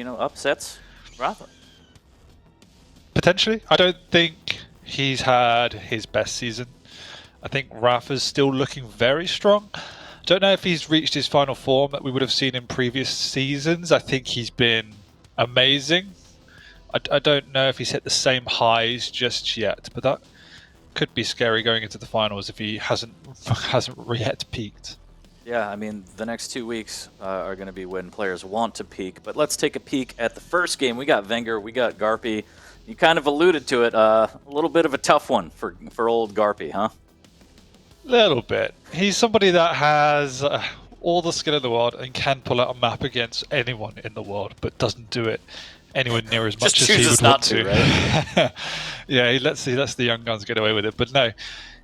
upsets Rafa. Potentially. I don't think he's had his best season. I think Rafa's still looking very strong. Don't know if he's reached his final form that we would have seen in previous seasons. I think he's been amazing. I don't know if he's hit the same highs just yet, but that could be scary going into the finals if he hasn't yet peaked. Yeah, I mean, the next 2 weeks are going to be when players want to peak. But let's take a peek at the first game. We got vengeurR, we got GaRpY. You kind of alluded to it. A little bit of a tough one for old GaRpY, huh? Little bit. He's somebody that has all the skill in the world and can pull out a map against anyone in the world, but doesn't do it anywhere near as much as he would want to. Right? Yeah, he lets the young guns get away with it. But no,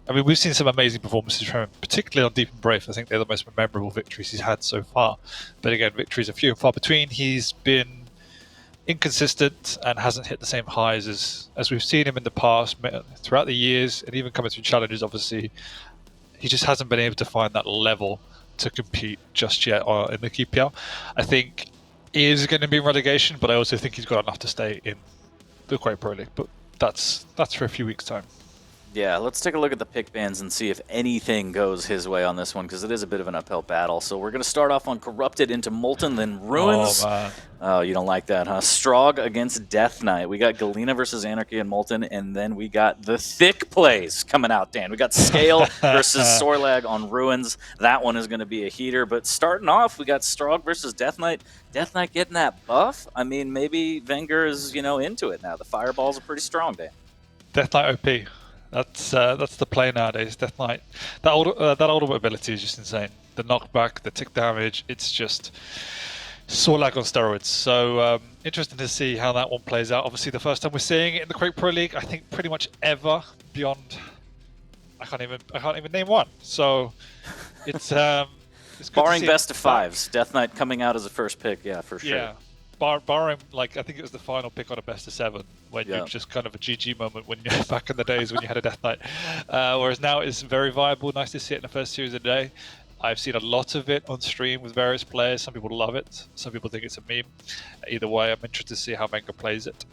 I mean, we've seen some amazing performances from him, particularly on Deep and Brave. I think they're the most memorable victories he's had so far. But again, victories are few and far between. He's been inconsistent and hasn't hit the same highs as we've seen him in the past throughout the years, and even coming through challenges. Obviously, he just hasn't been able to find that level to compete just yet in the QPL. I think he is going to be in relegation, but I also think he's got enough to stay in the Quake Pro League. But that's for a few weeks' time. Yeah, let's take a look at the pick bans and see if anything goes his way on this one, because it is a bit of an uphill battle. So we're going to start off on Corrupted into Molten, then Ruins. Oh, man. Oh, you don't like that, huh? Strog against Death Knight. We got Galena versus Anarchy and Molten, and then we got the thick plays coming out, Dan. We got Scale versus Sorlag on Ruins. That one is going to be a heater. But starting off, we got Strog versus Death Knight. Death Knight getting that buff. I mean, maybe vengeurR is, into it now. The fireballs are pretty strong, Dan. Death Knight OP. That's the play nowadays. Death Knight. That ultimate ability is just insane. The knockback, the tick damage. It's just Sorlag on steroids. So interesting to see how that one plays out. Obviously, the first time we're seeing it in the Quake Pro League, I think pretty much ever beyond. I can't even name one. So it's good barring best of fives. Death Knight coming out as a first pick, yeah, for sure. Yeah. Barring, like, I think it was the final pick on a best of 7 when you're just kind of a GG moment when you're back in the days when you had a Death Knight. Whereas now it's very viable. Nice to see it in the first series of the day. I've seen a lot of it on stream with various players. Some people love it. Some people think it's a meme. Either way, I'm interested to see how vengeurR plays it.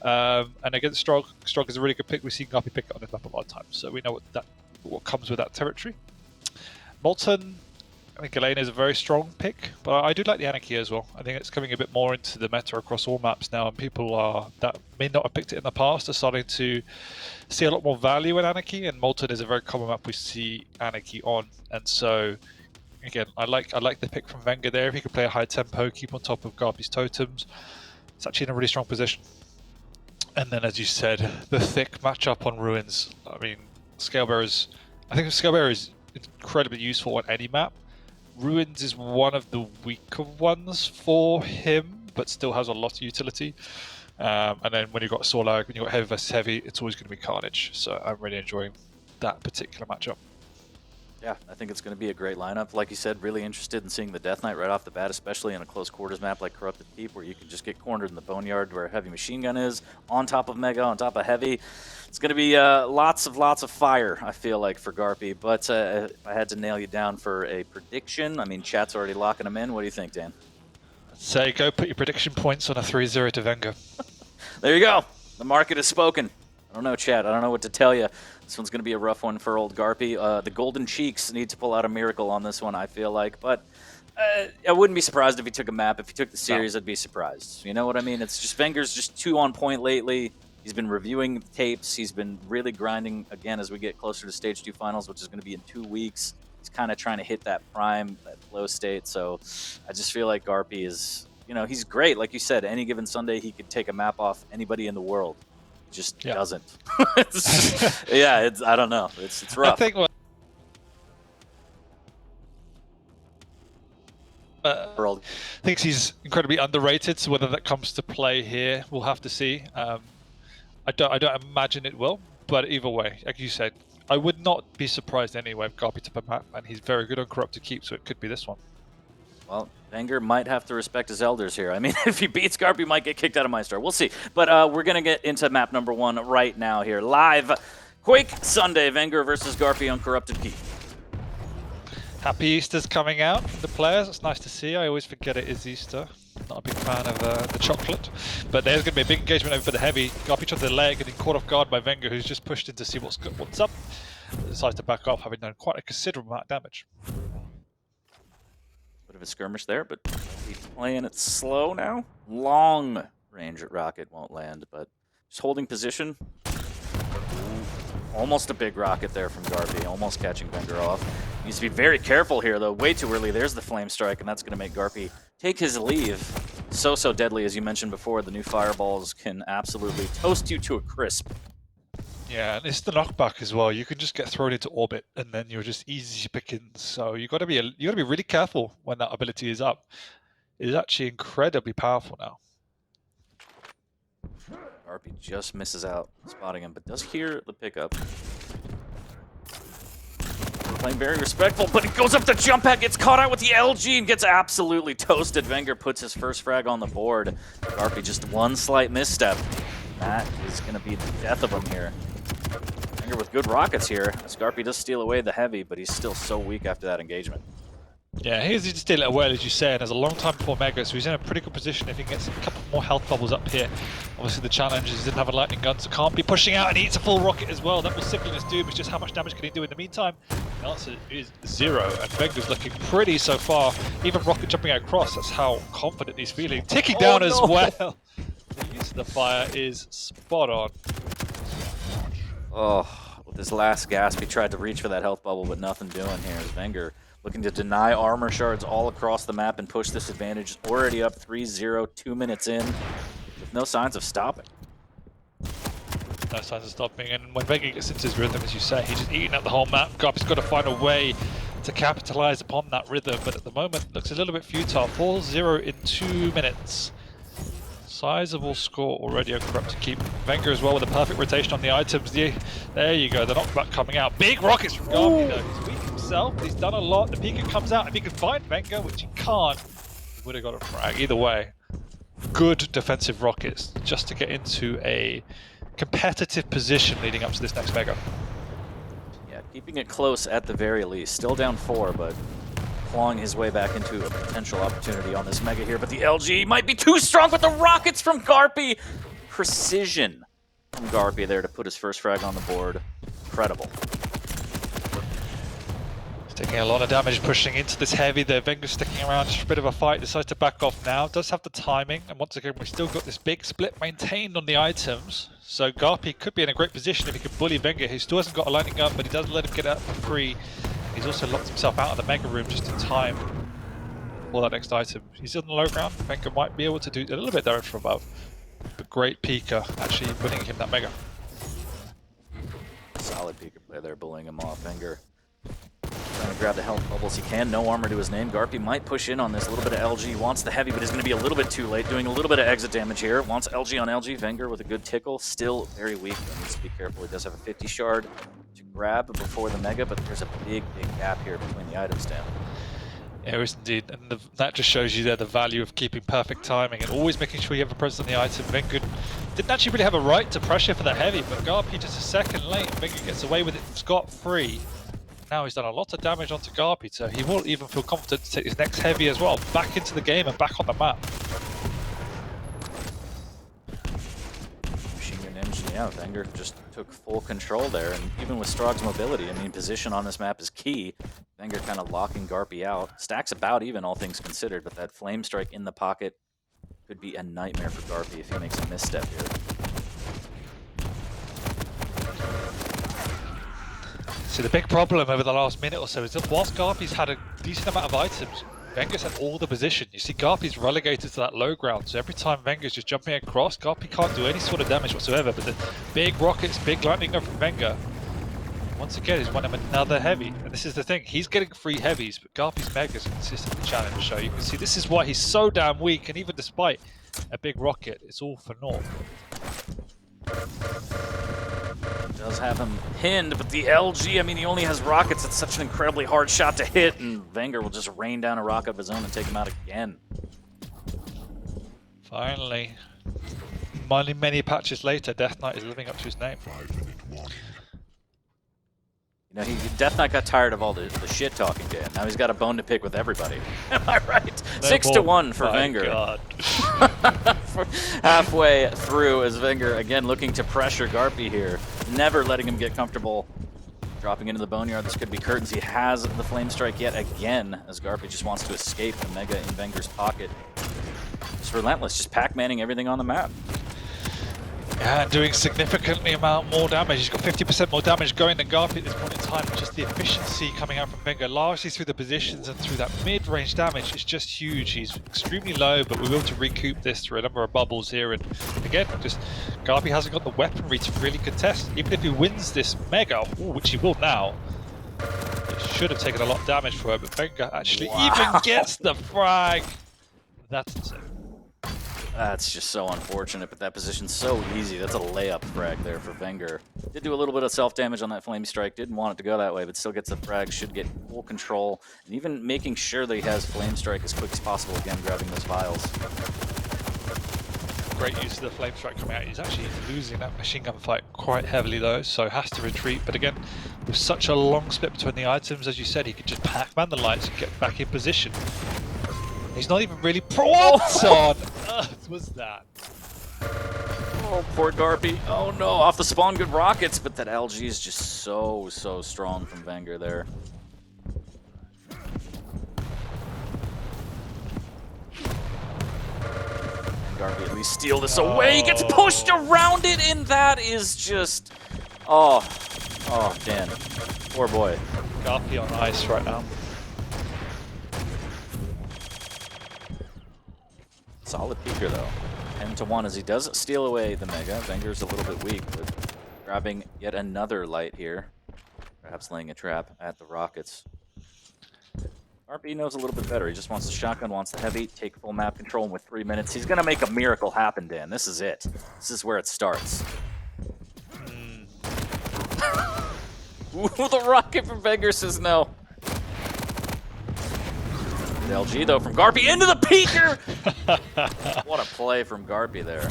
And against Strog is a really good pick. We've seen GaRpY pick it on this map a lot of times, so we know what comes with that territory. Molten, I think Galena is a very strong pick, but I do like the Anarchy as well. I think it's coming a bit more into the meta across all maps now, and people that may not have picked it in the past are starting to see a lot more value in Anarchy, and Molten is a very common map we see Anarchy on. And so, again, I like the pick from vengeurR there. If he can play a high tempo, keep on top of GaRpY's totems, it's actually in a really strong position. And then, as you said, the thick matchup on Ruins. I mean, I think Scalebearer is incredibly useful on any map. Ruins is one of the weaker ones for him, but still has a lot of utility. And then when you've got Sorlag, when you've got heavy versus heavy, it's always going to be carnage. So I'm really enjoying that particular matchup. Yeah, I think it's going to be a great lineup. Like you said, really interested in seeing the Death Knight right off the bat, especially in a close quarters map like Corrupted Keep, where you can just get cornered in the Boneyard where Heavy Machine Gun is, on top of Mega, on top of Heavy. It's going to be lots of fire, I feel like, for GaRpY. But if I had to nail you down for a prediction, I mean, chat's already locking them in. What do you think, Dan? So go put your prediction points on a 3-0 to vengeurR. There you go. The market has spoken. I don't know, chat. I don't know what to tell you. This one's going to be a rough one for old GaRpY. The Golden Cheeks need to pull out a miracle on this one, I feel like. But I wouldn't be surprised if he took a map. If he took the series, I'd be surprised. You know what I mean? It's just vengeurR's just too on point lately. He's been reviewing tapes. He's been really grinding, again, as we get closer to Stage 2 Finals, which is going to be in 2 weeks. He's kind of trying to hit that prime, that flow state. So I just feel like GaRpY is, he's great. Like you said, any given Sunday, he could take a map off anybody in the world. Just doesn't. I don't know. It's rough. I think thinks he's incredibly underrated, so whether that comes to play here, we'll have to see. I don't imagine it will, but either way, like you said, I would not be surprised anyway if GaRpY took a map, and he's very good on Corrupted Keep, so it could be this one. Well, vengeurR might have to respect his elders here. I mean, if he beats GaRpY, he might get kicked out of MyStar. We'll see. But we're going to get into map number 1 right now here. Live, Quake Sunday, vengeurR versus GaRpY on Corrupted Keep. Happy Easter's coming out from the players. It's nice to see. I always forget it is Easter. Not a big fan of the chocolate. But there's going to be a big engagement over for the heavy. GaRpY tried the leg and then caught off guard by vengeurR, who's just pushed in to see what's up. Decides to back off, having done quite a considerable amount of damage. Bit of a skirmish there, but he's playing it slow now. Long range rocket won't land, but just holding position. Almost a big rocket there from GaRpY, almost catching vengeurR off. Needs to be very careful here, though. Way too early. There's the flame strike, and that's going to make GaRpY take his leave. So deadly, as you mentioned before. The new fireballs can absolutely toast you to a crisp. Yeah, and it's the knockback as well. You can just get thrown into orbit, and then you're just easy pickings. So you got to be really careful when that ability is up. It is actually incredibly powerful now. GaRpY just misses out spotting him, but does hear the pickup. Playing very respectful, but he goes up the jump pad, gets caught out with the LG, and gets absolutely toasted. vengeurR puts his first frag on the board. GaRpY just one slight misstep. That is going to be the death of him here. vengeurR with good rockets here, as GaRpY does steal away the heavy, but he's still so weak after that engagement. Yeah, he's to steal it well, as you said. There's a long time before Mega, so he's in a pretty good position if he gets a couple more health bubbles up here. Obviously, the challenge is he didn't have a lightning gun, so can't be pushing out, and he eats a full rocket as well. That was sickling his doom. It's just how much damage can he do in the meantime? The answer is 0, and vengeurR's looking pretty so far. Even rocket jumping across, that's how confident he's feeling. Ticking down as well. The use of the fire is spot on. Oh, with his last gasp, he tried to reach for that health bubble, but nothing doing here. vengeurR looking to deny armor shards all across the map and push this advantage. Already up 3-0, 2 minutes in, with no signs of stopping. No signs of stopping, and when vengeurR gets into his rhythm, as you say, he's just eating up the whole map. GaRpY's got to find a way to capitalize upon that rhythm, but at the moment, it looks a little bit futile. 4-0 in 2 minutes. Sizable score already on Corrupt to keep vengeurR as well with a perfect rotation on the items. There you go, the knockback coming out. Big rockets from GaRpY though. He's weak himself, he's done a lot. The Pika comes out, if he can find vengeurR, which he can't, he would have got a frag. Either way, good defensive rockets just to get into a competitive position leading up to this next Mega. Yeah, keeping it close at the very least. Still down 4, but clawing his way back into a potential opportunity on this Mega here. But the LG might be too strong with the rockets from GaRpY. Precision from GaRpY there to put his first frag on the board. Incredible. He's taking a lot of damage pushing into this heavy. The vengeurR sticking around, just a bit of a fight. Decides to back off now. Does have the timing. And once again, we've still got this big split maintained on the items. So GaRpY could be in a great position if he could bully vengeurR, who still hasn't got a lightning gun, but he does let him get out for free. He's also locked himself out of the Mega Room just in time for that next item. He's on the low ground. vengeurR might be able to do a little bit damage from above. But great Pika actually winning him that Mega. Solid Pika play there, bullying him off. vengeurR trying to grab the health bubbles he can. No armor to his name. GaRpY might push in on this. A little bit of LG. Wants the heavy, but is going to be a little bit too late. Doing a little bit of exit damage here. Wants LG on LG. vengeurR with a good tickle. Still very weak. Needs to be careful. He does have a 50 shard to grab before the Mega, but there's a big gap here between the item stand. Yeah, it is indeed. And that just shows you there the value of keeping perfect timing and always making sure you have a presence on the item. vengeurR didn't actually really have a right to pressure for that heavy, but GaRpY just a second late. vengeurR gets away with it scot-free. Now he's done a lot of damage onto GaRpY, so he will even feel confident to take his next heavy as well, back into the game and back on the map. Machine gun MG, yeah, vengeurR just took full control there, and even with Strog's mobility, I mean, position on this map is key. vengeurR kind of locking GaRpY out. Stacks about even, all things considered, but that flame strike in the pocket could be a nightmare for GaRpY if he makes a misstep here. So the big problem over the last minute or so is that whilst GaRpY's had a decent amount of items, vengeurR's had all the position. You see GaRpY's relegated to that low ground, so every time vengeurR's just jumping across, GaRpY can't do any sort of damage whatsoever, but the big rockets, big lightning gun from vengeurR, once again, he's won him another heavy. And this is the thing, he's getting free heavies, but GaRpY's Mega's consistently challenged, so you can see this is why he's so damn weak, and even despite a big rocket, it's all for naught. Does have him pinned, but the LG, I mean, he only has rockets. It's such an incredibly hard shot to hit, and vengeurR will just rain down a rocket of his own and take him out again. Finally, many patches later, Death Knight is living up to his name. You know, Death Knight got tired of all the shit talking, Dan. Now he's got a bone to pick with everybody. Am I right? No 6-1 for my vengeurR. God. Halfway through as vengeurR again looking to pressure GaRpY here, never letting him get comfortable. Dropping into the Boneyard, this could be curtains. He has the Flame Strike yet again, as GaRpY just wants to escape the Mega in vengeurR's pocket. Just relentless, just Pac-Manning everything on the map. Yeah, doing significantly more damage. He's got 50% more damage going than GaRpY at this point in time. Just the efficiency coming out from vengeurR, largely through the positions and through that mid-range damage, is just huge. He's extremely low, but we're able to recoup this through a number of bubbles here. And again, just GaRpY hasn't got the weaponry to really contest. Even if he wins this Mega, which he will now, it should have taken a lot of damage for her, but vengeurR actually even gets the frag. That's insane. That's just so unfortunate, but that position's so easy. That's a layup frag there for vengeurR. Did do a little bit of self-damage on that Flame Strike. Didn't want it to go that way, but still gets the frag. Should get full control. And even making sure that he has Flame Strike as quick as possible. Again, grabbing those vials. Great use of the Flame Strike coming out. He's actually losing that machine gun fight quite heavily though, so has to retreat. But again, with such a long split between the items, as you said, he could just Pac-Man the lights and get back in position. He's not even really what on earth was that? Oh, poor GaRpY. Oh no, off the spawn, good rockets, but that LG is just so strong from vengeurR there. GaRpY at least steal this away. He gets pushed around it, and that is just... Oh, Dan. Poor boy. GaRpY on ice right now. Solid peeker though. 10-1 as he does steal away the Mega. vengeurR's a little bit weak, but grabbing yet another light here. Perhaps laying a trap at the rockets. GaRpY knows a little bit better. He just wants the shotgun, wants the heavy, take full map control, and with 3 minutes, he's gonna make a miracle happen, Dan. This is it. This is where it starts. Ooh, the rocket from vengeurR says no. The LG though from GaRpY into the peeker! What a play from GaRpY there.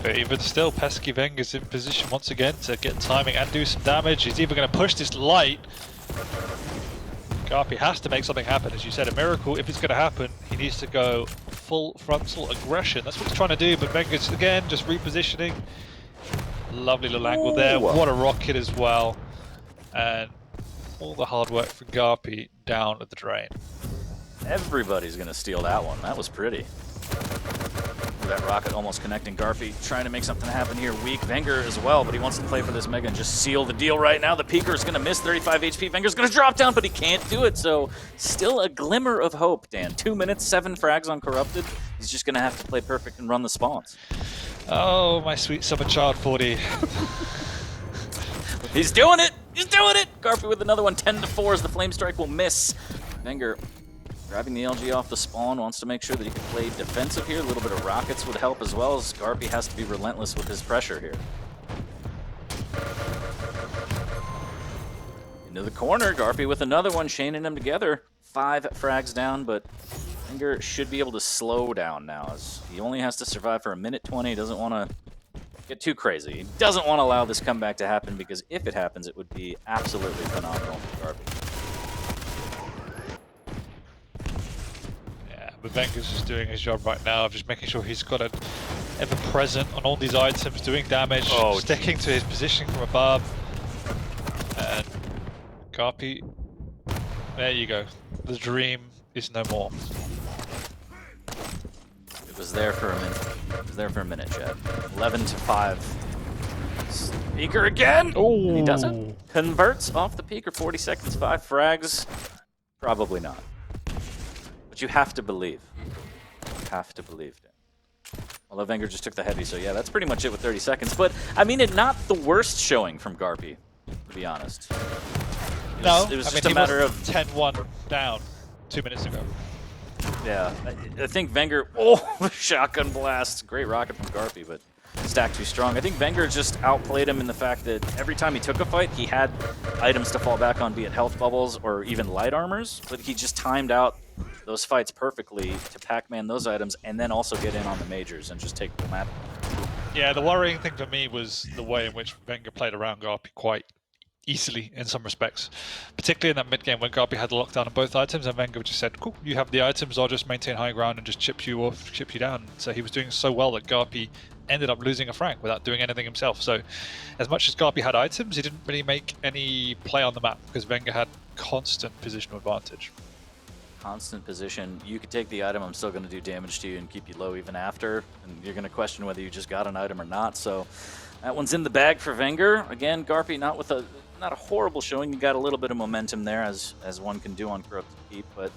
But even still, pesky vengeurR's in position once again to get timing and do some damage. He's even going to push this light. GaRpY has to make something happen, as you said. A miracle, if it's going to happen, he needs to go full frontal aggression. That's what he's trying to do, but vengeurR's again just repositioning. Lovely little angle there. What a rocket as well. And all the hard work for GaRpY down at the drain. Everybody's gonna steal that one. That was pretty. That rocket almost connecting. GaRpY trying to make something happen here. Weak. vengeurR as well, but he wants to play for this Mega and just seal the deal right now. The peeker is gonna miss 35 HP. vengeurR's gonna drop down, but he can't do it. So still a glimmer of hope, Dan. 2 minutes, 7 frags on Corrupted. He's just gonna have to play perfect and run the spawns. Oh, my sweet summer child 40. He's doing it! He's doing it! GaRpY with another one, 10-4 as the Flame Strike will miss. vengeurR grabbing the LG off the spawn, wants to make sure that he can play defensive here. A little bit of rockets would help as well, as GaRpY has to be relentless with his pressure here. Into the corner, GaRpY with another one, chaining them together. 5 frags down, but vengeurR should be able to slow down now, as he only has to survive for 1:20. He doesn't want to get too crazy. He doesn't want to allow this comeback to happen, because if it happens, it would be absolutely phenomenal for GaRpY. Yeah, but vengeurR's just doing his job right now, just making sure he's got it ever present on all these items, doing damage, sticking to his position from above. And GaRpY, there you go. The dream is no more. It was there for a minute. It was there for a minute, Chad. 11-5. Peeker again! Oh, and he doesn't. Converts off the peeker. 40 seconds, 5 frags. Probably not. But you have to believe. You have to believe, Dan. Although vengeurR just took the heavy, so yeah, that's pretty much it with 30 seconds. But, I mean, it's not the worst showing from GaRpY, to be honest. It was just a matter of 10-1 down 2 minutes ago. Yeah, I think vengeurR... Oh, shotgun blast. Great rocket from GaRpY, but stacked too strong. I think vengeurR just outplayed him in the fact that every time he took a fight, he had items to fall back on, be it health bubbles or even light armors, but he just timed out those fights perfectly to Pac-Man those items and then also get in on the majors and just take the map. Yeah, the worrying thing for me was the way in which Wenger played around GaRpY quite easily in some respects, particularly in that mid game when GaRpY had the lockdown on both items, and Wenger just said, "Cool, you have the items. I'll just maintain high ground and just chip you off, chip you down." So he was doing so well that GaRpY ended up losing a Frank without doing anything himself. So, as much as GaRpY had items, he didn't really make any play on the map because Wenger had constant positional advantage. Constant position. You could take the item, I'm still going to do damage to you and keep you low even after, and you're going to question whether you just got an item or not. So that one's in the bag for Wenger. Again, GaRpY not a horrible showing. You got a little bit of momentum there, as one can do on Corrupted Keep, but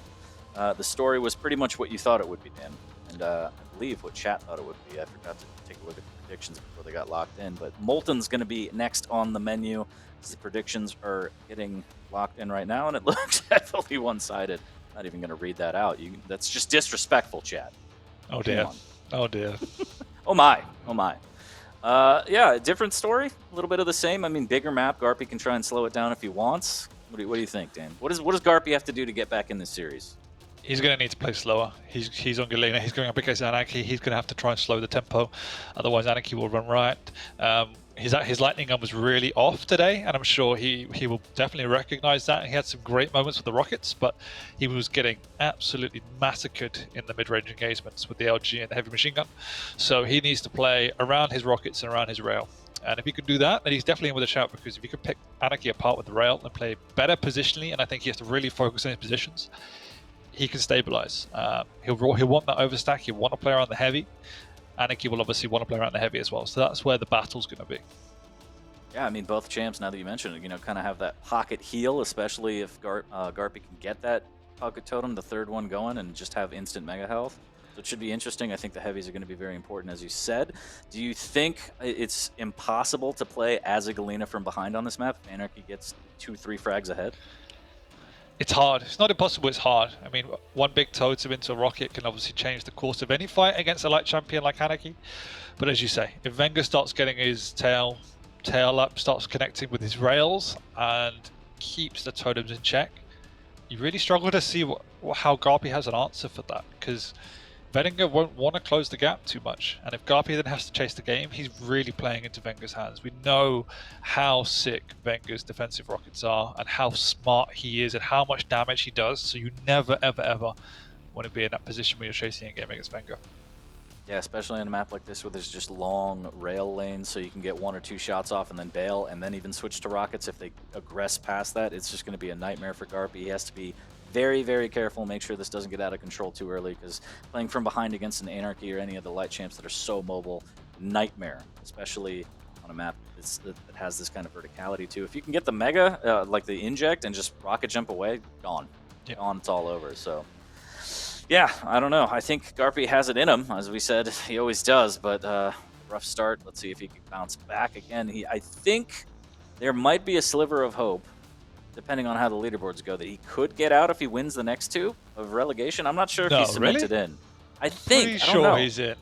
the story was pretty much what you thought it would be, Dan. And I believe what chat thought it would be. I forgot to take a look at the predictions before they got locked in, but Molten's going to be next on the menu as the predictions are getting locked in right now, and it looks heavily one-sided. Not even going to read that out. That's just disrespectful, chat. Oh dear. Oh dear. Oh my. Oh my. Yeah, different story. A little bit of the same. I mean, bigger map. GaRpY can try and slow it down if he wants. What do you think, Dan? What does GaRpY have to do to get back in this series? He's going to need to play slower. He's on Galena. He's going up against Anarchy. He's going to have to try and slow the tempo. Otherwise, Anarchy will run riot. His lightning gun was really off today, and I'm sure he will definitely recognize that. He had some great moments with the rockets, but he was getting absolutely massacred in the mid-range engagements with the LG and the heavy machine gun. So he needs to play around his rockets and around his rail. And if he could do that, then he's definitely in with a shout, because if he could pick Anarchy apart with the rail and play better positionally, and I think he has to really focus on his positions, he can stabilize. He'll want that overstack. He'll want to play around the heavy. Anarchy will obviously want to play around the heavy as well. So that's where the battle's going to be. Yeah, I mean, both champs, now that you mention it, kind of have that pocket heal, especially if GaRpY can get that pocket totem, the third one going, and just have instant mega health. So it should be interesting. I think the heavies are going to be very important, as you said. Do you think it's impossible to play as a Galena from behind on this map if Anarchy gets 2-3 frags ahead? It's hard. It's not impossible, it's hard. I mean, one big totem into a rocket can obviously change the course of any fight against a light champion like Anarchy. But as you say, if Wenger starts getting his tail up, starts connecting with his rails, and keeps the totems in check, you really struggle to see how GaRpY has an answer for that, because Wenger won't want to close the gap too much, and if GaRpY then has to chase the game, he's really playing into Wenger's hands. We know how sick Wenger's defensive rockets are, and how smart he is, and how much damage he does, so you never, ever, ever want to be in that position where you're chasing a game against Wenger. Yeah, especially on a map like this where there's just long rail lanes, so you can get 1 or 2 shots off and then bail, and then even switch to rockets if they aggress past that. It's just going to be a nightmare for GaRpY. He has to be very, very careful, make sure this doesn't get out of control too early, because playing from behind against an Anarchy or any of the light champs that are so mobile, nightmare, especially on a map that has this kind of verticality too. If you can get the mega, like the inject, and just rocket jump away, gone. Yeah. Gone, it's all over. So yeah, I don't know. I think GaRpY has it in him, as we said, he always does, but rough start. Let's see if he can bounce back again. I think there might be a sliver of hope, depending on how the leaderboards go, that he could get out if he wins the next 2 of relegation. I'm not sure if he's cemented in. I think. Pretty sure he's in.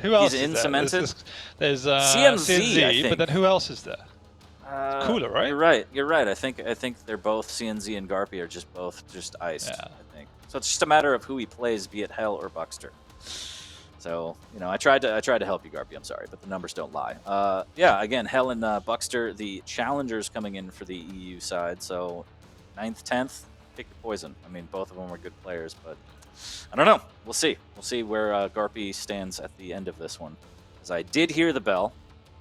Who else he's is in there? Cemented? There's CNZ, I think. but then who else is there? Cooler, right? You're right. You're right. I think they're both CNZ and GaRpY are just iced. Yeah. I think. So it's just a matter of who he plays, be it Hell or Buckster. So I tried to help you, GaRpY. I'm sorry, but the numbers don't lie. Yeah, again, Hell and Buckster, the challengers coming in for the EU side. So 9th, 10th, pick your poison. I mean, both of them were good players, but I don't know. We'll see. We'll see where GaRpY stands at the end of this one. As I did hear the bell.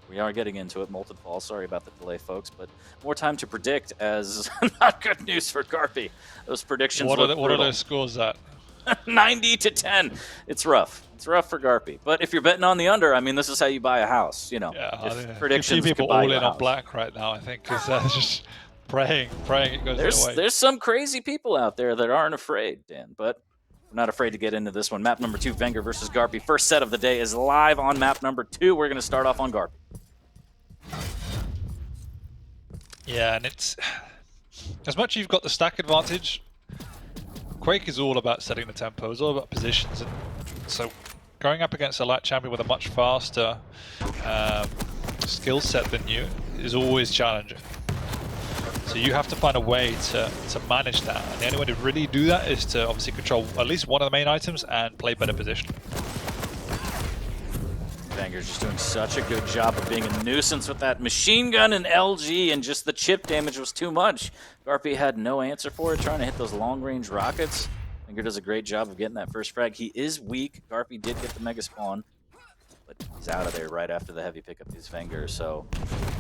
We are getting into it. Molten Fall. Sorry about the delay, folks, but more time to predict, as not good news for GaRpY. Those predictions What are those scores at? 90-10. It's rough. It's rough for GaRpY. But if you're betting on the under, I mean, this is how you buy a house. Yeah, predictions. A few people all in on black right now, I think, because just praying it goes their way. There's some crazy people out there that aren't afraid, Dan, but we're not afraid to get into this one. Map number 2, Wenger versus GaRpY. First set of the day is live on map number 2. We're going to start off on GaRpY. Yeah, and it's as much as you've got the stack advantage, Quake is all about setting the tempo, it's all about positions, and so going up against a light champion with a much faster skill set than you is always challenging. So you have to find a way to manage that, and the only way to really do that is to obviously control at least one of the main items and play better position. vengeur's just doing such a good job of being a nuisance with that machine gun and LG, and just the chip damage was too much. GaRpY had no answer for it, trying to hit those long-range rockets. vengeurR does a great job of getting that first frag. He is weak. GaRpY did get the mega spawn, but he's out of there right after the heavy pickup these vengeurR. So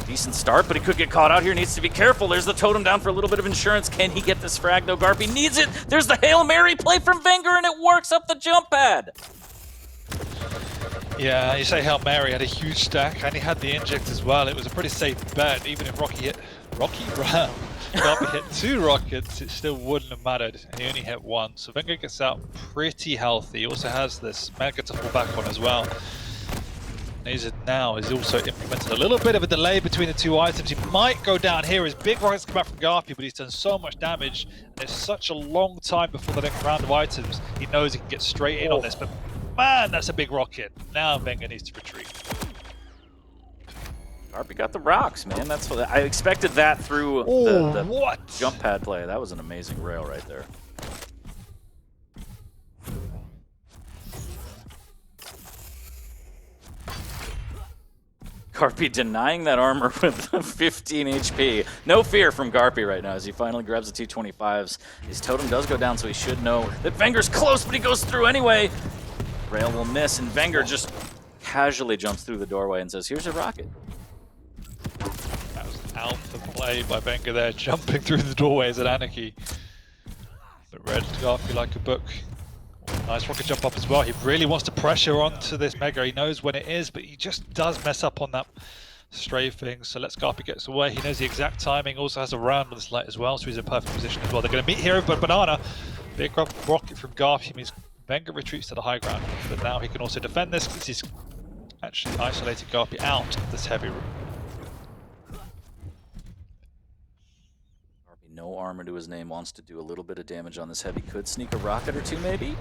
decent start, but he could get caught out here. Needs to be careful. There's the totem down for a little bit of insurance. Can he get this frag though? GaRpY needs it. There's the Hail Mary play from vengeurR, and it works up the jump pad. Yeah, you say Hail Mary had a huge stack, and he had the inject as well. It was a pretty safe bet. Even if GaRpY hit 2 rockets, it still wouldn't have mattered, and he only hit 1. So vengeurR gets out pretty healthy. He also has this mega to fall back on as well. He's also implemented a little bit of a delay between the 2 items. He might go down here as big rockets come out from GaRpY, but he's done so much damage. And there's such a long time before the next round of items. He knows he can get straight in on this, but man, that's a big rocket. Now vengeurR needs to retreat. GaRpY got the rocks, man. That's what I expected that through the jump pad play. That was an amazing rail right there. GaRpY denying that armor with 15 HP. No fear from GaRpY right now as he finally grabs the 225s. His totem does go down, so he should know that vengeur's close, but he goes through anyway. Rail will miss, and vengeurR just casually jumps through the doorway and says, here's your rocket. That was alpha play by vengeurR there, jumping through the doorways at Anarchy. But read GaRpY like a book. Nice rocket jump up as well. He really wants to pressure onto this mega. He knows when it is, but he just does mess up on that strafing. So let's GaRpY gets away. He knows the exact timing. Also has a round with this light as well, so he's in perfect position as well. They're going to meet here, but banana. Big rocket from GaRpY means vengeurR retreats to the high ground. But now he can also defend this because he's actually isolated GaRpY out of this heavy room. No armor to his name, wants to do a little bit of damage on this heavy. Could sneak a rocket or two, maybe?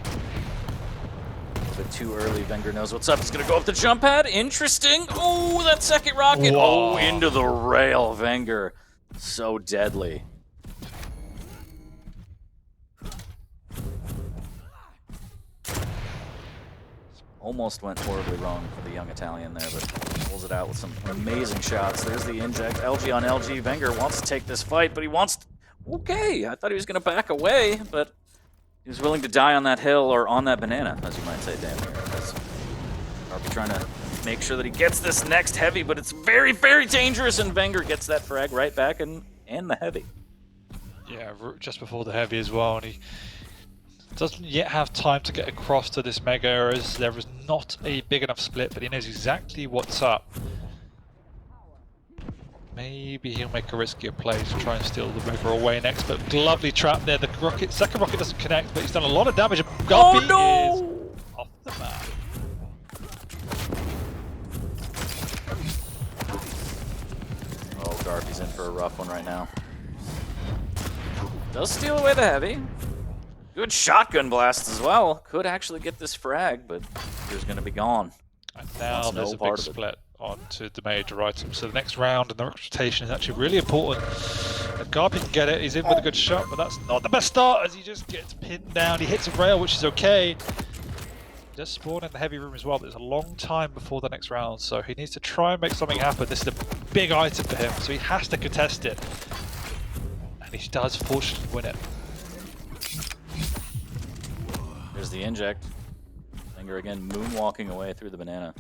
A little bit too early. vengeurR knows what's up. He's going to go up the jump pad. Interesting. Oh, that second rocket. Whoa. Oh, into the rail. vengeurR. So deadly. Almost went horribly wrong for the young Italian there, but pulls it out with some amazing shots. There's the inject. LG on LG. vengeurR wants to take this fight, but he wants to... Okay, I thought he was going to back away, but he was willing to die on that hill, or on that banana, as you might say, damn near. GaRpY trying to make sure that he gets this next heavy, but it's very, very dangerous, and vengeurR gets that frag right back and the heavy. Yeah, just before the heavy as well, and he doesn't yet have time to get across to this mega, as there is not a big enough split, but he knows exactly what's up. Maybe he'll make a riskier play to try and steal the mega away next, but lovely trap there. The second rocket doesn't connect, but he's done a lot of damage. GaRpY is off the map. Oh, GaRpY's in for a rough one right now. Does steal away the heavy. Good shotgun blast as well. Could actually get this frag, but he's going to be gone. And now there's a big split onto the major item. So the next round and the rotation is actually really important. If GaRpY can get it, he's in with a good shot, but that's not the best start as he just gets pinned down. He hits a rail, which is okay. He does spawn in the heavy room as well, but there's a long time before the next round, so he needs to try and make something happen. This is a big item for him, so he has to contest it. And he does fortunately win it. There's the inject. vengeurR again moonwalking away through the banana.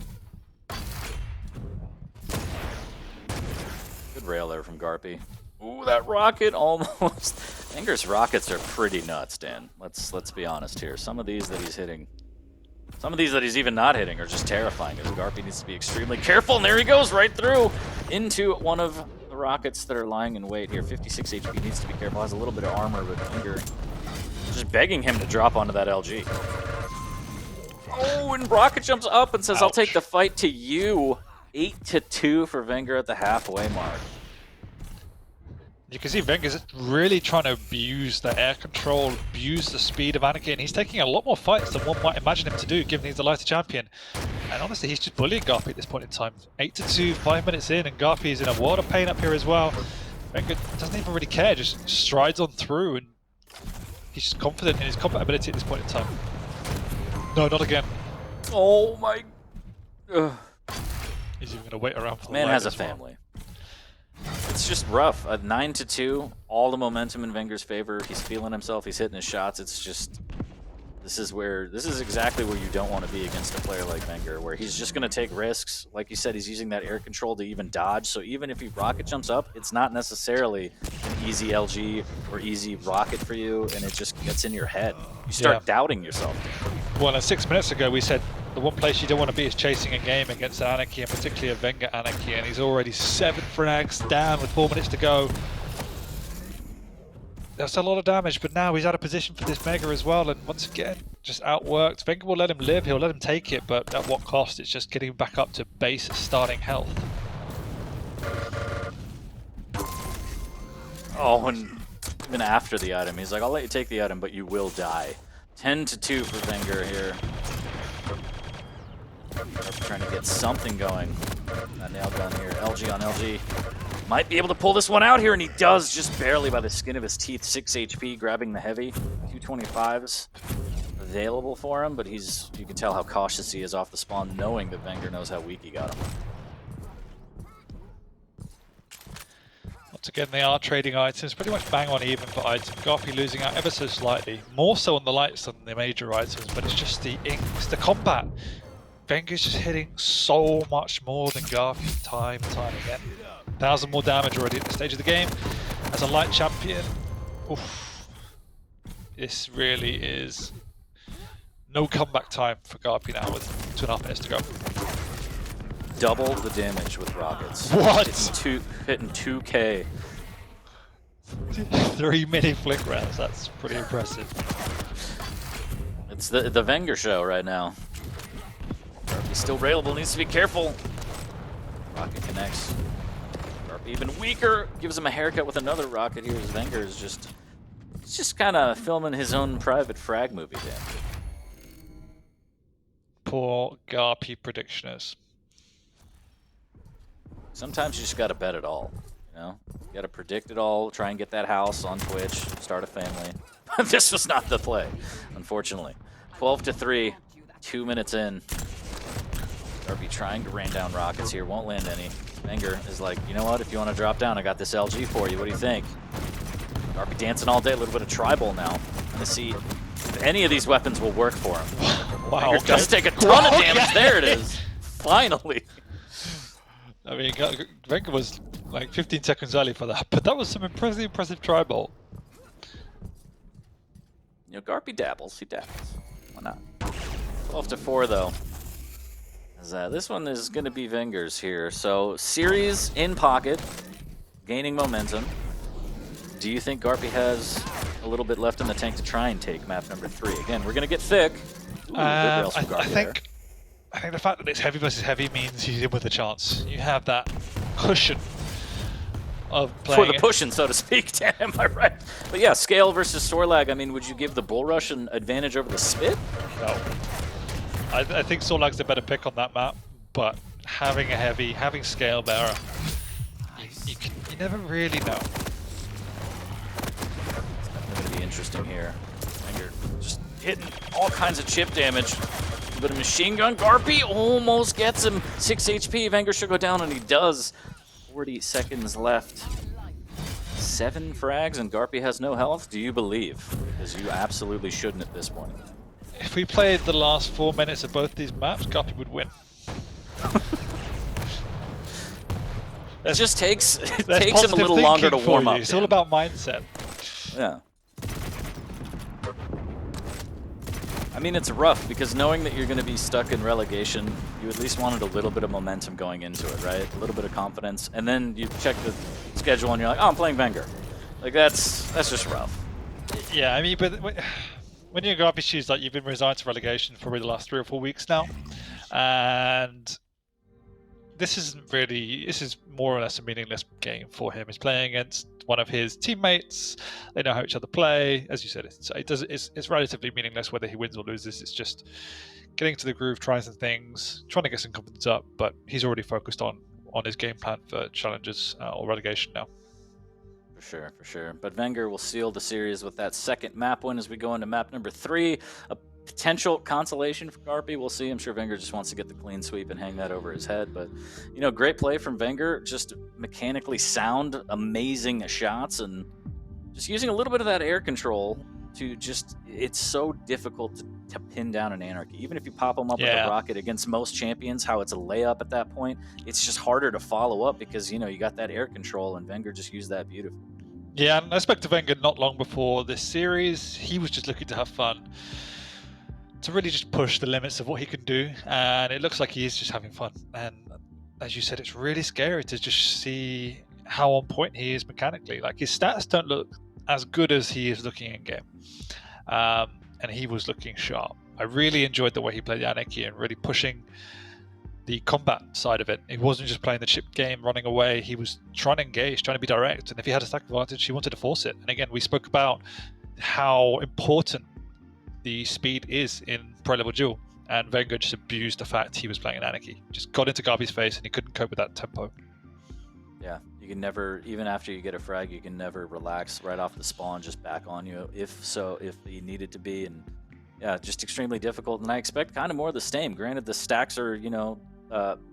Good rail there from GaRpY. Ooh, that rocket almost. vengeur's rockets are pretty nuts, Dan. Let's be honest here. Some of these that he's hitting, some of these that he's even not hitting are just terrifying, as GaRpY needs to be extremely careful. And there he goes, right through into one of the rockets that are lying in wait here. 56 HP, needs to be careful. Has a little bit of armor, but vengeurR just begging him to drop onto that LG. Oh, and rocket jumps up and says, Ouch. I'll take the fight to you. 8-2 for vengeurR at the halfway mark. You can see vengeur's really trying to abuse the air control, abuse the speed of Anarchy, and he's taking a lot more fights than one might imagine him to do, given he's the lighter champion. And honestly, he's just bullying GaRpY at this point in time. 8-2, 5 minutes in, and GaRpY is in a world of pain up here as well. vengeurR doesn't even really care, just strides on through, and he's just confident in his combat ability at this point in time. No, not again. Oh my... He's even going to wait around for the Man light has a as well. family. It's just rough. A 9-2, all the momentum in vengeur's favor. He's feeling himself. He's hitting his shots. It's just this is exactly where you don't want to be against a player like vengeurR, where he's just going to take risks. Like you said, he's using that air control to even dodge. So even if he rocket jumps up, it's not necessarily an easy LG or easy rocket for you, and it just gets in your head. You start doubting yourself. Well, and 6 minutes ago we said the one place you don't want to be is chasing a game against an Anarchy, and particularly a vengeurR Anarchy, and he's already 7 frags down with 4 minutes to go. That's a lot of damage, but now he's out of position for this Mega as well, and once again, just outworked. vengeurR will let him live, he'll let him take it, but at what cost? It's just getting him back up to base starting health. Oh, and even after the item, he's like, I'll let you take the item, but you will die. 10-2 for vengeurR here. Trying to get something going. That nail gun here. LG on LG. Might be able to pull this one out here, and he does just barely by the skin of his teeth. 6 HP, grabbing the heavy. 225s available for him, but you can tell how cautious he is off the spawn, knowing that vengeurR knows how weak he got him. Once again, they are trading items, pretty much bang on even for items. GaRpY losing out ever so slightly, more so on the lights than the major items, but it's just the inks, the combat. vengeur's just hitting so much more than GaRpY time and time again. 1,000 more damage already at this stage of the game. As a light champion, oof, this really is no comeback time for GaRpY now with 2.5 minutes to go. Double the damage with rockets. What? Hitting 2K. 3 mini flick rounds, that's pretty impressive. It's the vengeurR show right now. He's still railable, needs to be careful. Rocket connects. GaRpY even weaker, gives him a haircut with another rocket here. As vengeurR is just kind of filming his own private frag movie there. Poor GaRpY predictioners. Sometimes you just gotta bet it all, you know? You gotta predict it all, try and get that house on Twitch, start a family. This was not the play, unfortunately. 12-3, 2 minutes in. GaRpY trying to rain down rockets here, won't land any. vengeurR is like, you know what, if you want to drop down, I got this LG for you, what do you think? GaRpY dancing all day, a little bit of tribal now. Trying to see if any of these weapons will work for him. Wow, vengeurR does take a ton of damage, there it is. Finally. I mean, vengeurR was like 15 seconds early for that, but that was some impressive tribal. You know, GaRpY dabbles, he dabbles. Why not? 12-4 though. As, this one is going to be vengeur's here. So, series in pocket, gaining momentum. Do you think GaRpY has a little bit left in the tank to try and take map number 3? Again, we're going to get thick. Ooh, good rails from GaRpY I think the fact that it's heavy versus heavy means he's in with a chance. You have that cushion of playing for the pushing, so to speak. Damn, am I right? But yeah, scale versus Sorlag. I mean, would you give the Bull Rush an advantage over the Spit? No. I think Sorlag's the better pick on that map, but having a heavy, having scale bearer, you never really know. It's definitely going to be interesting here. vengeurR just hitting all kinds of chip damage. A bit of machine gun. GaRpY almost gets him. 6 HP. vengeurR should go down, and he does. 40 seconds left. 7 frags, and GaRpY has no health. Do you believe? Because you absolutely shouldn't at this point. If we played the last 4 minutes of both these maps, GaRpY would win. It just takes him a little longer to warm up. It's all about mindset. Yeah. I mean, it's rough because knowing that you're going to be stuck in relegation, you at least wanted a little bit of momentum going into it, right? A little bit of confidence, and then you check the schedule and you're like, oh, I'm playing vengeurR. Like that's just rough. Yeah, I mean, but when you're GaRpY shoes, like you've been resigned to relegation for probably the last 3 or 4 weeks now, and this is more or less a meaningless game for him. He's playing against one of his teammates. They know how each other play. As you said, it's relatively meaningless whether he wins or loses. It's just getting to the groove, trying some things, trying to get some confidence up. But he's already focused on his game plan for challenges or relegation now. For sure. But vengeurR will seal the series with that second map win as we go into map number 3. A potential consolation for GaRpY. We'll see. I'm sure vengeurR just wants to get the clean sweep and hang that over his head. But, you know, great play from vengeurR. Just mechanically sound, amazing shots, and just using a little bit of that air control to just, it's so difficult to pin down an Anarchy. Even if you pop them up with a rocket against most champions, how it's a layup at that point, it's just harder to follow up because, you know, you got that air control, and vengeurR just used that beautifully. Yeah, and I spoke to vengeurR not long before this series. He was just looking to have fun, to really just push the limits of what he can do, and it looks like he is just having fun. And as you said, it's really scary to just see how on point he is mechanically. Like, his stats don't look as good as he is looking in game, and he was looking sharp. I really enjoyed the way he played the Anarchy and really pushing the combat side of it. He wasn't just playing the chip game, running away. He was trying to engage, trying to be direct, and if he had a stack advantage, he wanted to force it. And again, we spoke about how important the speed is in pro level duel, and vengeurR just abused the fact he was playing an Anarchy. Just got into GaRpY's face and he couldn't cope with that tempo. Yeah, you can never, even after you get a frag, you can never relax right off the spawn, just back on you if he needed to be. And yeah, just extremely difficult. And I expect kind of more of the same. Granted, the stacks are, you know,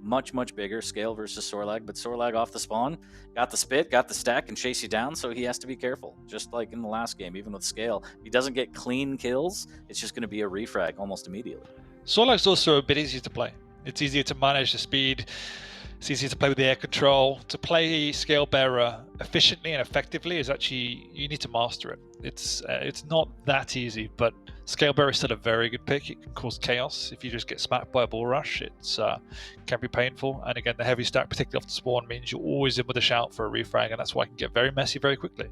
much bigger scale versus Sorlag, but Sorlag off the spawn got the spit, got the stack, and chase you down, so he has to be careful, just like in the last game. Even with scale, if he doesn't get clean kills, it's just going to be a refrag almost immediately. Sorlag's also a bit easier to play. It's easier to manage the speed, it's easier to play with the air control. To play GaRpY efficiently and effectively is actually, you need to master it. It's not that easy, but GaRpY is still a very good pick. It can cause chaos if you just get smacked by a bull rush. It can be painful, and again, the heavy stack, particularly off the spawn, means you're always in with a shout for a refrag, and that's why it can get very messy very quickly.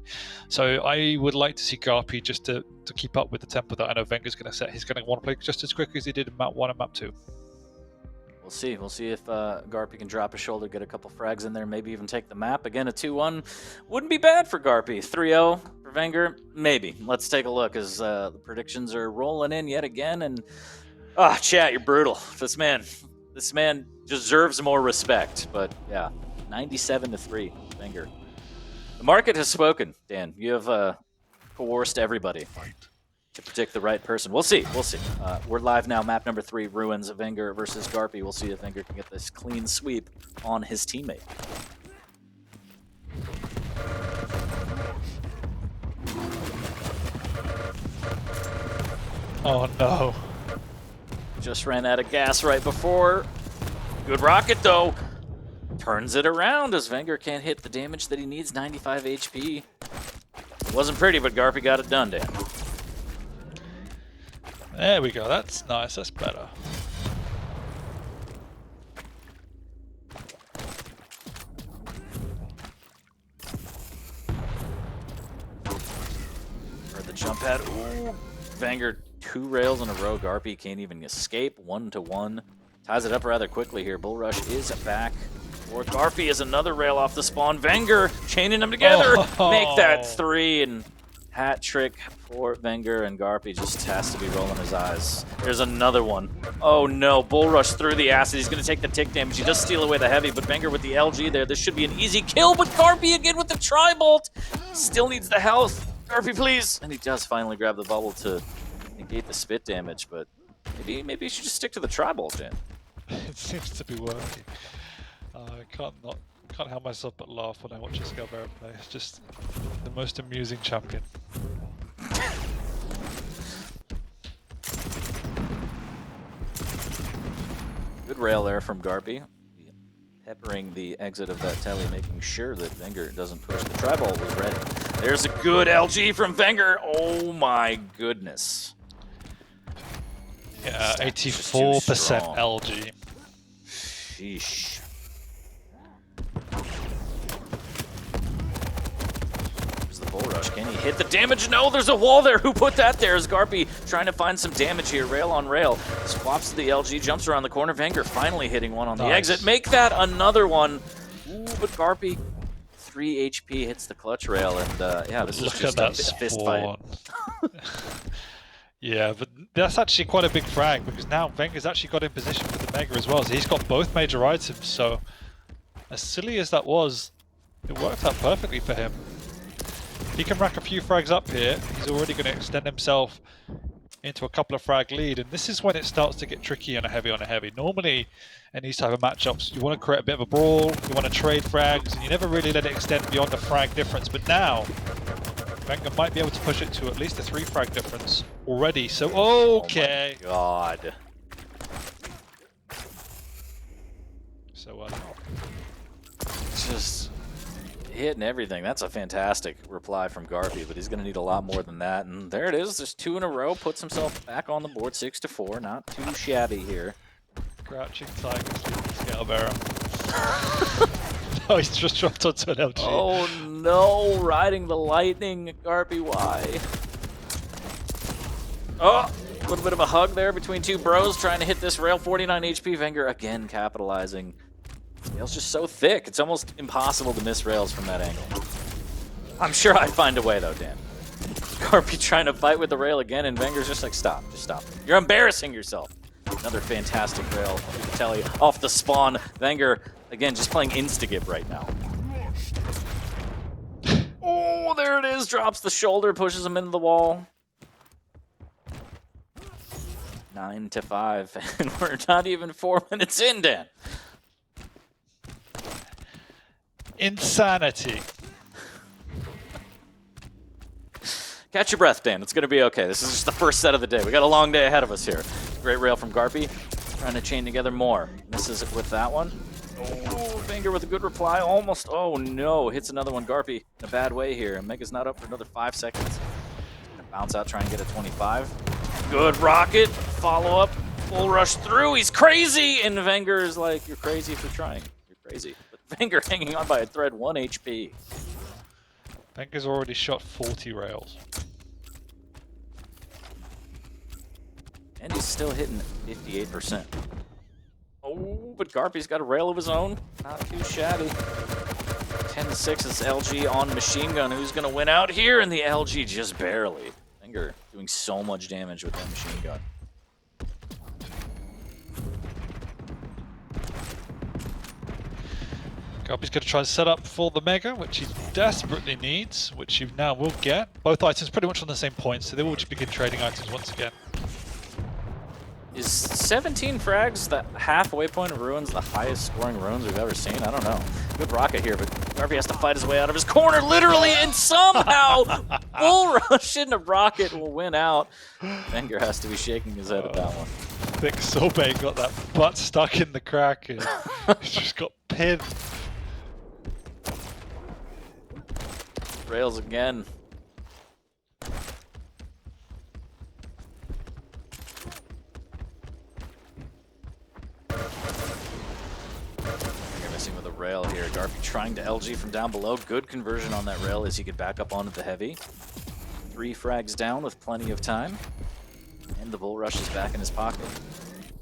So I would like to see GaRpY just to keep up with the tempo that I know vengeur's going to set. He's going to want to play just as quick as he did in map 1 and map 2. We'll see. We'll see if GaRpY can drop his shoulder, get a couple frags in there, maybe even take the map. Again, a 2-1 wouldn't be bad for GaRpY. 3-0 for vengeurR, maybe. Let's take a look as the predictions are rolling in yet again. And chat, you're brutal. This man deserves more respect. But yeah, 97-3, vengeurR. The market has spoken. Dan, you have coerced everybody to predict the right person. We'll see. We'll see. We're live now. Map number 3, Ruins of vengeurR versus GaRpY. We'll see if vengeurR can get this clean sweep on his teammate. Oh no. Just ran out of gas right before. Good rocket though. Turns it around as vengeurR can't hit the damage that he needs. 95 HP. Wasn't pretty, but GaRpY got it done, Dan. There we go, that's nice, that's better. For the jump pad, ooh, vengeurR 2 rails in a row. GaRpY can't even escape, 1-1. Ties it up rather quickly here. Bull Rush is back. Or GaRpY is another rail off the spawn. vengeurR chaining them together. Make that 3, and hat trick for vengeurR, and GaRpY just has to be rolling his eyes. There's another one. Oh no, Bull Rush through the acid. He's going to take the tick damage. He does steal away the heavy, but vengeurR with the LG there. This should be an easy kill, but GaRpY again with the tri-bolt. Still needs the health. GaRpY, please. And he does finally grab the bubble to negate the spit damage, but maybe you should just stick to the tri-bolt, Dan. It seems to be working. I can't help myself but laugh when I watch this GaRpY play. It's just the most amusing champion. Good rail there from GaRpY. Peppering the exit of that telly, making sure that vengeurR doesn't push. The tri-bolt was ready. There's a good LG from vengeurR. Oh my goodness. Yeah, 84% LG. Sheesh. There's the Bull Rush. Can he hit the damage? No, there's a wall there. Who put that there? Is GaRpY trying to find some damage here. Rail on rail. Swaps to the LG, jumps around the corner. vengeurR finally hitting one on the exit. Make that another one. Ooh, but GaRpY, 3 HP, hits the clutch rail. And yeah, this is just a fist fight. Yeah, but that's actually quite a big frag, because now vengeurR's actually got in position with the Mega as well, so he's got both major items, so as silly as that was, it worked out perfectly for him. He can rack a few frags up here, he's already going to extend himself into a couple of frag lead, and this is when it starts to get tricky on a heavy. Normally, in these type of matchups, you want to create a bit of a brawl, you want to trade frags, and you never really let it extend beyond the frag difference. But now, vengeurR might be able to push it to at least a 3 frag difference already. So, okay. Oh my God. So, just hitting everything. That's a fantastic reply from GaRpY, but he's going to need a lot more than that. And there it is. There's 2 in a row. Puts himself back on the board, 6-4. Not too shabby here. Crouching Tiger, scale bearer. No, he's just dropped onto an LG. Oh no, riding the lightning, GaRpY, why? Oh, a little bit of a hug there between 2 bros trying to hit this rail. 49 HP, vengeurR again capitalizing. Rail's just so thick, it's almost impossible to miss rails from that angle. I'm sure I'd find a way though, Dan. GaRpY trying to fight with the rail again, and vengeur's just like, stop, just stop. You're embarrassing yourself. Another fantastic rail, Telly off the spawn. vengeurR, again, just playing Instagip right now. Oh, there it is, drops the shoulder, pushes him into the wall. 9-5, and we're not even 4 minutes in, Dan. Insanity. Catch your breath, Dan. It's going to be okay. This is just the first set of the day. We got a long day ahead of us here. Great rail from GaRpY. Trying to chain together more. Misses it with that one. Oh, vengeurR with a good reply. Almost. Oh, no. Hits another one. GaRpY in a bad way here. Mega's not up for another 5 seconds. Gonna bounce out, try and get a 25. Good rocket. Follow up. Full rush through. He's crazy. And vengeurR is like, you're crazy for trying. You're crazy. But vengeurR hanging on by a thread. 1 HP. vengeur's already shot 40 rails. And he's still hitting 58%. Oh, but GaRpY's got a rail of his own. Not too shabby. 10-6 is LG on machine gun. Who's going to win out here? And the LG just barely. vengeurR doing so much damage with that machine gun. GaRpY's going to try and set up for the Mega, which he desperately needs, which he now will get. Both items pretty much on the same point, so they will just begin trading items once again. Is 17 frags the halfway point of Ruins the highest scoring Ruins we've ever seen? I don't know. Good rocket here, but GaRpY has to fight his way out of his corner, literally, and somehow full rush into rocket will win out. vengeurR has to be shaking his head at that one. I think Sorbet got that butt stuck in the crack and just got pinned. Rails again. Missing with a rail here. GaRpY trying to LG from down below. Good conversion on that rail as he could back up onto the heavy. 3 frags down with plenty of time. And the bull rush is back in his pocket.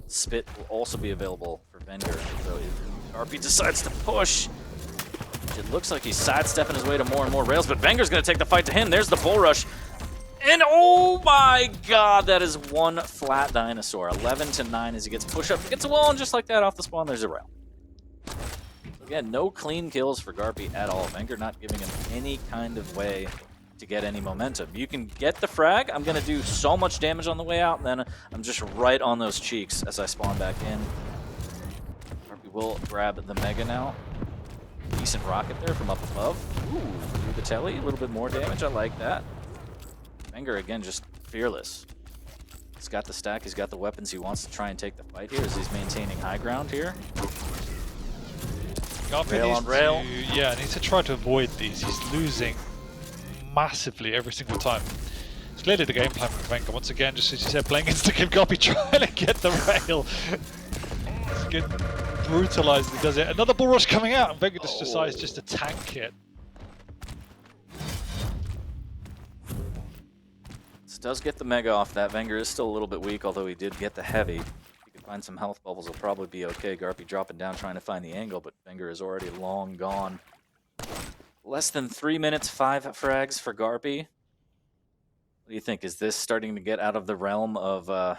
Spit will also be available for vengeurR. So if GaRpY decides to push, it looks like he's sidestepping his way to more and more rails, but vengeur's going to take the fight to him. There's the bull rush. And oh my god, that is one flat dinosaur. 11-9 as he gets pushed up, gets a wall, and just like that off the spawn, there's a rail. Again, no clean kills for GaRpY at all. vengeurR not giving him any kind of way to get any momentum. You can get the frag. I'm going to do so much damage on the way out, and then I'm just right on those cheeks as I spawn back in. GaRpY will grab the Mega now. Decent rocket there from up above. Ooh, through the telly, a little bit more damage. I like that. vengeurR again, just fearless. He's got the stack, he's got the weapons, he wants to try and take the fight here as he's maintaining high ground here. Rail on rail. Yeah, needs to try to avoid these. He's losing massively every single time. It's clearly the game plan for vengeurR. Once again, just as you said, playing Instagame, GaRpY trying to get the rail. He's getting brutalized as he does it. Another bull rush coming out, and vengeurR just decides just to tank it. This does get the Mega off that. vengeurR is still a little bit weak, although he did get the heavy. If he can find some health bubbles, he'll probably be okay. GaRpY dropping down, trying to find the angle, but vengeurR is already long gone. Less than 3 minutes, 5 frags for GaRpY. What do you think? Is this starting to get out of the realm of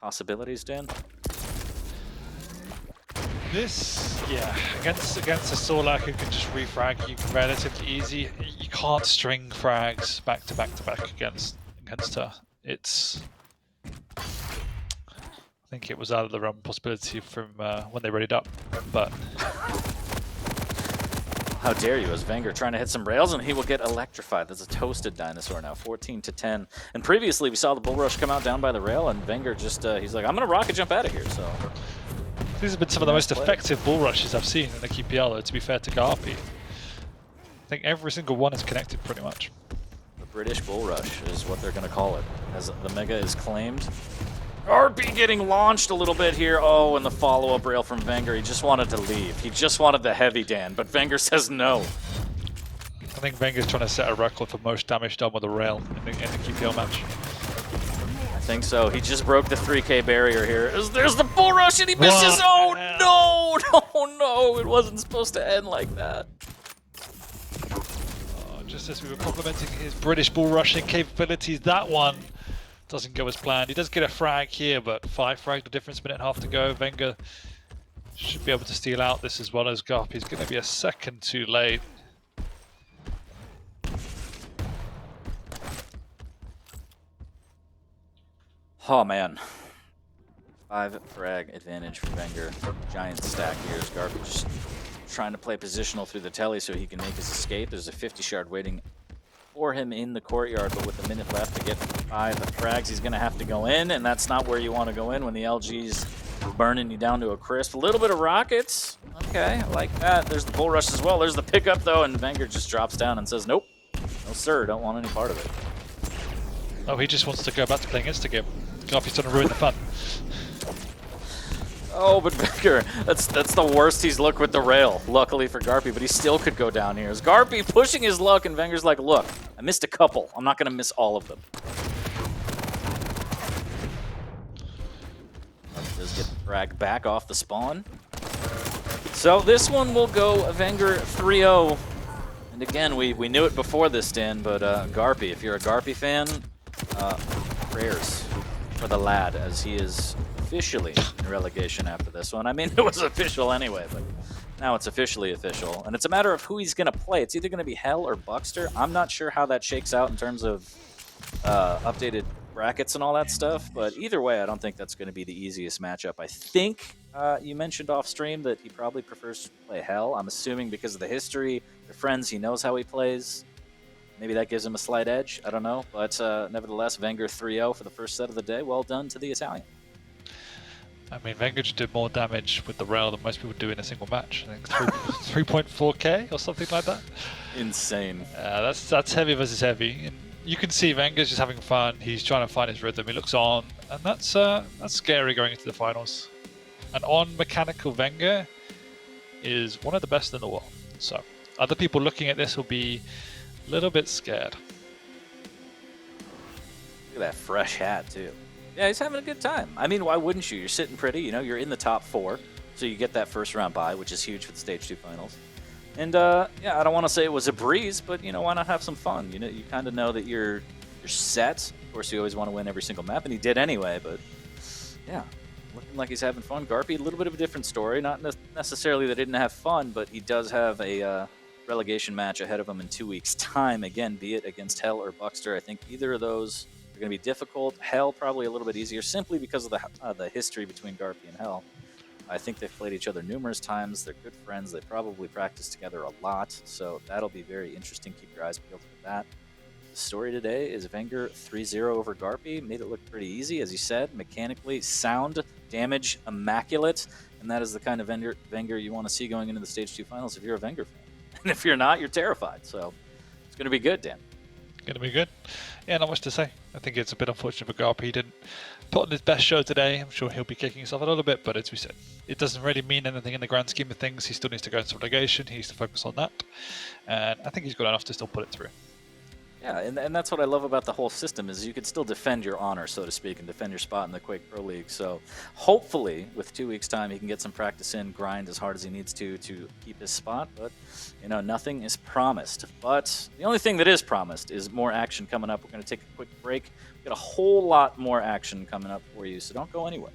possibilities, Dan? This, yeah, against a Sorlak who can just refrag you relatively easy. You can't string frags back to back to back against her. It's... I think it was out of the realm of possibility from when they readied up, but... How dare you, as vengeurR trying to hit some rails, and he will get electrified. That's a toasted dinosaur now, 14-10. And previously, we saw the bull rush come out down by the rail, and vengeurR just, he's like, I'm going to rocket jump out of here, so... These have been some of the most effective bull rushes I've seen in the QPL, though, to be fair to GaRpY. I think every single one is connected, pretty much. The British bull rush is what they're going to call it, as the Mega is claimed. GaRpY getting launched a little bit here. Oh, and the follow-up rail from vengeurR. He just wanted to leave. He just wanted the heavy Dan, but vengeurR says no. I think vengeurR's trying to set a record for most damage done with a rail in the QPL match. I think so. He just broke the 3K barrier here. There's the bull rush, and he misses. Oh, no! Oh, no! It wasn't supposed to end like that. Oh, just as we were complimenting his British bull rushing capabilities, that one doesn't go as planned. He does get a frag here, but 5 frags, the difference, minute and a half to go. vengeurR should be able to steal out this as well as GaRpY. He's going to be a second too late. Oh, man. 5 frag advantage for vengeurR. Giant stack here as GaRpY just trying to play positional through the telly so he can make his escape. There's a 50 shard waiting for him in the courtyard, but with a minute left to get 5 frags, he's going to have to go in, and that's not where you want to go in when the LG's burning you down to a crisp. A little bit of rockets. Okay, I like that. There's the bull rush as well. There's the pickup, though, and vengeurR just drops down and says, nope. No, sir. Don't want any part of it. Oh, he just wants to go back to playing Instagame. GaRpY's trying to ruin the fun. Oh, but vengeurR, that's the worst he's looked with the rail, luckily for GaRpY, but he still could go down here. Is GaRpY pushing his luck, and vengeurR's like, look, I missed a couple. I'm not going to miss all of them. Does get dragged back off the spawn. So this one will go vengeurR 3-0. And again, we knew it before this, Dan, but GaRpY, if you're a GaRpY fan, prayers for the lad, as he is officially in relegation after this one. I mean, it was official anyway, but now it's officially official. And it's a matter of who he's going to play. It's either going to be Hell or Buckster. I'm not sure how that shakes out in terms of updated brackets and all that stuff, but either way, I don't think that's going to be the easiest matchup. I think you mentioned off stream that he probably prefers to play Hell. I'm assuming because of the history, they're friends, he knows how he plays. Maybe that gives him a slight edge. I don't know. But nevertheless, vengeurR 3-0 for the first set of the day. Well done to the Italian. I mean, vengeurR just did more damage with the rail than most people do in a single match. I think 3.4k or something like that. Insane. That's heavy versus heavy. And you can see vengeurR's just having fun. He's trying to find his rhythm. He looks on, and that's scary going into the finals. And on mechanical vengeurR is one of the best in the world. So other people looking at this will be a little bit scared. Look at that fresh hat, too. Yeah, he's having a good time. I mean, why wouldn't you? You're sitting pretty, you know, you're in the top 4, so you get that first round bye, which is huge for the Stage 2 finals. And, yeah, I don't want to say it was a breeze, but, you know, why not have some fun? You know, you kind of know that you're set. Of course, you always want to win every single map, and he did anyway, but, yeah, looking like he's having fun. GaRpY, a little bit of a different story. Not necessarily that he didn't have fun, but he does have a relegation match ahead of him in 2 weeks' time. Again, be it against Hell or Buckster. I think either of those are going to be difficult. Hell probably a little bit easier, simply because of the history between GaRpY and Hell. I think they've played each other numerous times. They're good friends. They probably practice together a lot, so that'll be very interesting. Keep your eyes peeled for that. The story today is vengeurR 3-0 over GaRpY. Made it look pretty easy, as you said. Mechanically sound, damage immaculate, and that is the kind of vengeurR you want to see going into the Stage 2 finals if you're a vengeurR fan. And if you're not, you're terrified. So it's going to be good, Dan. Going to be good. Yeah, not much to say. I think it's a bit unfortunate for GaRpY. He didn't put on his best show today. I'm sure he'll be kicking himself a little bit, but as we said, it doesn't really mean anything in the grand scheme of things. He still needs to go into relegation. He needs to focus on that. And I think he's good enough to still put it through. Yeah, and that's what I love about the whole system is you can still defend your honor, so to speak, and defend your spot in the Quake Pro League. So hopefully, with 2 weeks' time, he can get some practice in, grind as hard as he needs to keep his spot. But, you know, nothing is promised. But the only thing that is promised is more action coming up. We're going to take a quick break. We've got a whole lot more action coming up for you, so don't go anywhere.